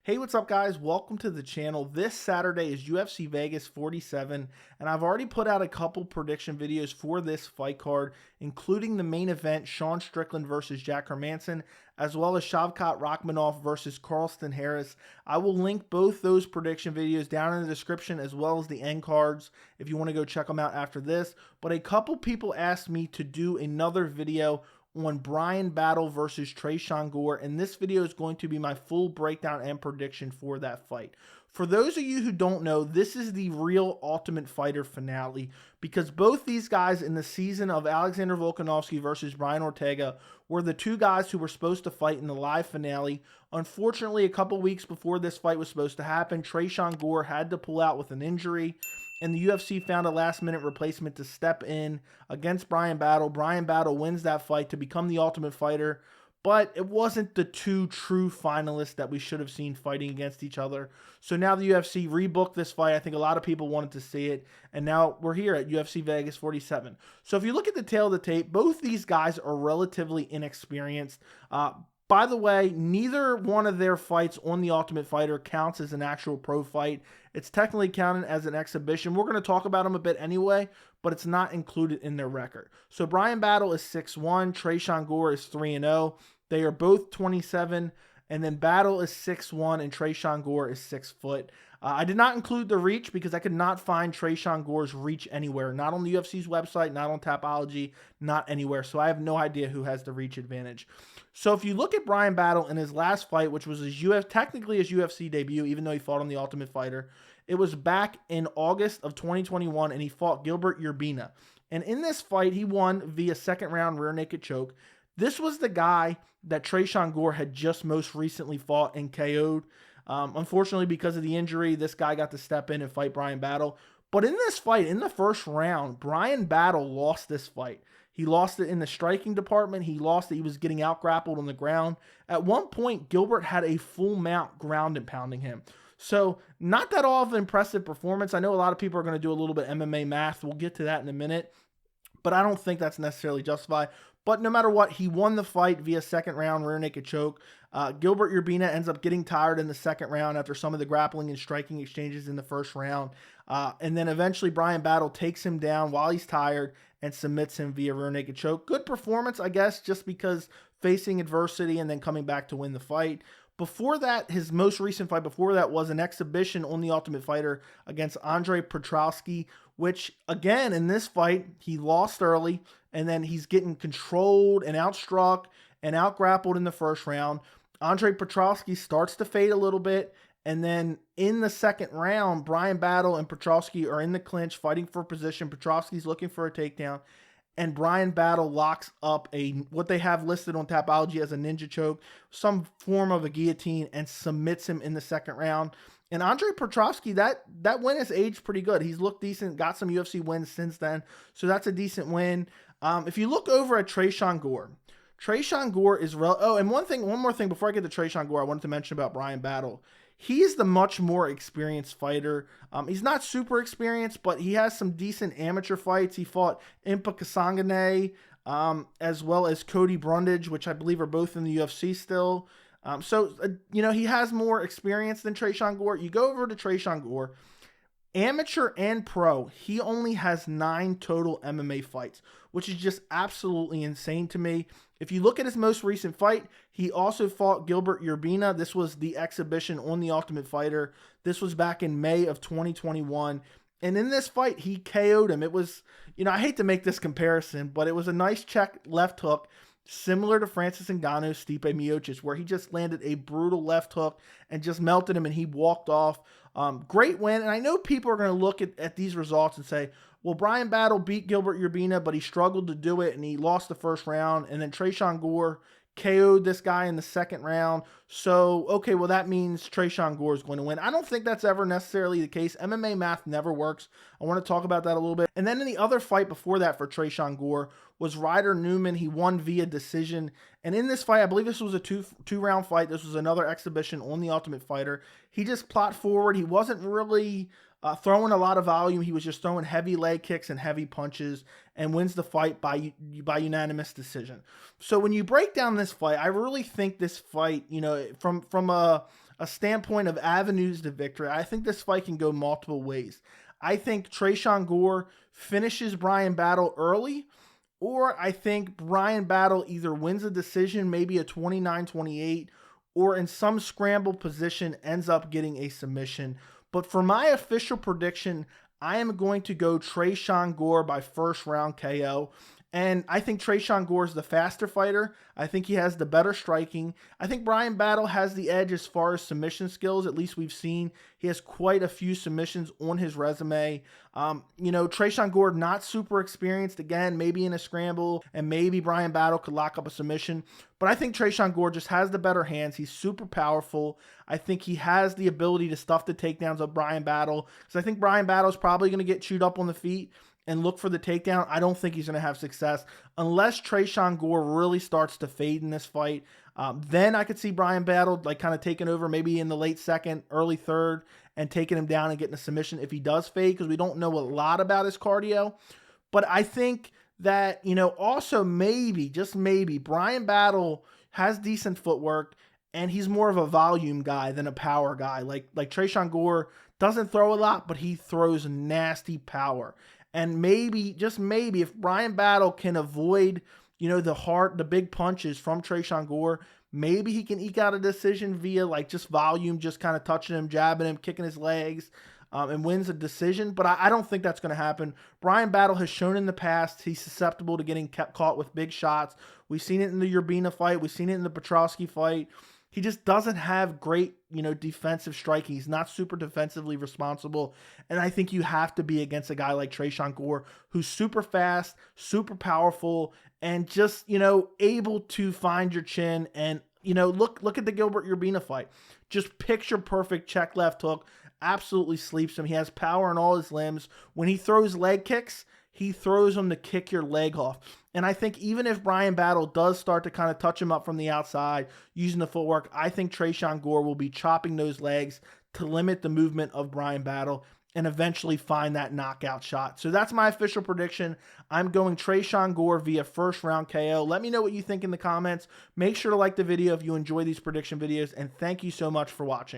Hey, what's up, guys? Welcome to the channel. This Saturday is UFC Vegas 47, and I've already put out a couple prediction videos for this fight card, including the main event, Sean Strickland versus Jack Hermansson, as well as Shavkat Rakhmonov versus Carlston Harris. I will link both those prediction videos down in the description, as well as the end cards if you want to go check them out after this. But a couple people asked me to do another video on Bryan Battle versus Tresean Gore, and this video is going to be my full breakdown and prediction for that fight. For those of you who don't know, this is the real Ultimate Fighter finale, because both these guys in the season of Alexander Volkanovski versus Brian Ortega were the two guys who were supposed to fight in the live finale. Unfortunately, a couple weeks before this fight was supposed to happen, Tresean Gore had to pull out with an injury, and the UFC found a last-minute replacement to step in against Bryan Battle. Bryan Battle wins that fight to become the Ultimate Fighter, but it wasn't the two true finalists that we should have seen fighting against each other. So now the UFC rebooked this fight. I think a lot of people wanted to see it, and now we're here at UFC Vegas 47. So if you look at the tail of the tape, both these guys are relatively inexperienced. By the way, neither one of their fights on The Ultimate Fighter counts as an actual pro fight. It's technically counted as an exhibition. We're going to talk about them a bit anyway, but it's not included in their record. So Bryan Battle is 6-1. Tresean Gore is 3-0. They are both 27. And then Battle is 6'1", and Tresean Gore is 6 foot. I did not include the reach because I could not find Tresean Gore's reach anywhere. Not on the UFC's website, not on Tapology, not anywhere. So I have no idea who has the reach advantage. So if you look at Bryan Battle in his last fight, which was technically his UFC debut, even though he fought on The Ultimate Fighter, it was back in August of 2021, and he fought Gilbert Urbina. And in this fight, he won via second-round rear naked choke. This was the guy that Tresean Gore had just most recently fought and KO'd. Unfortunately, because of the injury, this guy got to step in and fight Bryan Battle. But in this fight, in the first round, Bryan Battle lost this fight. He lost it in the striking department. He lost it. He was getting out-grappled on the ground. At one point, Gilbert had a full mount ground and pounding him. So not that all of an impressive performance. I know a lot of people are going to do a little bit of MMA math. We'll get to that in a minute. But I don't think that's necessarily justified. But no matter what, he won the fight via second round rear naked choke. Gilbert Urbina ends up getting tired in the second round after some of the grappling and striking exchanges in the first round. And then eventually Bryan Battle takes him down while he's tired and submits him via rear naked choke. Good performance, I guess, just because facing adversity and then coming back to win the fight. Before that, his most recent fight before that was an exhibition on The Ultimate Fighter against Andre Petrosky, which, again, in this fight, he lost early, and then he's getting controlled and outstruck and outgrappled in the first round. Andre Petrosky starts to fade a little bit, and then in the second round, Bryan Battle and Petrosky are in the clinch fighting for position. Petrosky's looking for a takedown, and Bryan Battle locks up what they have listed on Tapology as a ninja choke, some form of a guillotine, and submits him in the second round. And Andre Petrosky, that win has aged pretty good. He's looked decent, got some UFC wins since then, so that's a decent win. If you look over at Tresean Gore is and one more thing before I get to Tresean Gore, I wanted to mention about Bryan Battle. He's the much more experienced fighter. He's not super experienced, but he has some decent amateur fights. He fought Impa Kasangane, as well as Cody Brundage, which I believe are both in the UFC still. He has more experience than Tresean Gore. You go over to Tresean Gore, amateur and pro, he only has 9 total MMA fights, which is just absolutely insane to me. If you look at his most recent fight, he also fought Gilbert Urbina. This was the exhibition on The Ultimate Fighter. This was back in May of 2021. And in this fight, he KO'd him. It was, I hate to make this comparison, but it was a nice check left hook, similar to Francis Ngannou's Stipe Miocic, where he just landed a brutal left hook and just melted him, and he walked off. Great win. And I know people are going to look at these results and say, well, Bryan Battle beat Gilbert Urbina, but he struggled to do it, and he lost the first round. And then Tresean Gore KO'd this guy in the second round. So, okay, well, that means Tresean Gore is going to win. I don't think that's ever necessarily the case. MMA math never works. I want to talk about that a little bit. And then in the other fight before that for Tresean Gore was Ryder Newman. He won via decision. And in this fight, I believe this was a two-round fight. This was another exhibition on The Ultimate Fighter. He just plopped forward. He wasn't really throwing a lot of volume. He was just throwing heavy leg kicks and heavy punches, and wins the fight by unanimous decision. So when you break down this fight, I really think this fight, from a a standpoint of avenues to victory, I think this fight can go multiple ways. I think Tresean Gore finishes Bryan Battle early, or I think Bryan Battle either wins a decision, maybe a 29-28, or in some scramble position ends up getting a submission. But for my official prediction, I am going to go Tresean Gore by first round KO. And I think Tresean Gore is the faster fighter. I think he has the better striking. I think Bryan Battle has the edge as far as submission skills. At least we've seen he has quite a few submissions on his resume. Tresean Gore, not super experienced. Again, maybe in a scramble, and maybe Bryan Battle could lock up a submission. But I think Tresean Gore just has the better hands. He's super powerful. I think he has the ability to stuff the takedowns of Bryan Battle. So I think Bryan Battle is probably going to get chewed up on the feet and look for the takedown. I don't think he's going to have success unless Tresean Gore really starts to fade in this fight. Then I could see Bryan Battle like kind of taking over maybe in the late second, early third, and taking him down and getting a submission if he does fade, because we don't know a lot about his cardio. But I think that, also maybe, just maybe, Bryan Battle has decent footwork, and he's more of a volume guy than a power guy. Like Tresean Gore doesn't throw a lot, but he throws nasty power. And maybe, just maybe, if Bryan Battle can avoid, the big punches from Tresean Gore, maybe he can eke out a decision via like just volume, just kind of touching him, jabbing him, kicking his legs, and wins a decision. But I don't think that's going to happen. Bryan Battle has shown in the past he's susceptible to getting caught with big shots. We've seen it in the Urbina fight. We've seen it in the Petrosky fight. He just doesn't have great, defensive striking. He's not super defensively responsible. And I think you have to be against a guy like Tresean Gore, who's super fast, super powerful, and just, able to find your chin. And, look at the Gilbert Urbina fight. Just picture perfect check left hook. Absolutely sleeps him. He has power in all his limbs. When he throws leg kicks, he throws them to kick your leg off. And I think even if Bryan Battle does start to kind of touch him up from the outside using the footwork, I think Tresean Gore will be chopping those legs to limit the movement of Bryan Battle and eventually find that knockout shot. So that's my official prediction. I'm going Tresean Gore via first round KO. Let me know what you think in the comments. Make sure to like the video if you enjoy these prediction videos, and thank you so much for watching.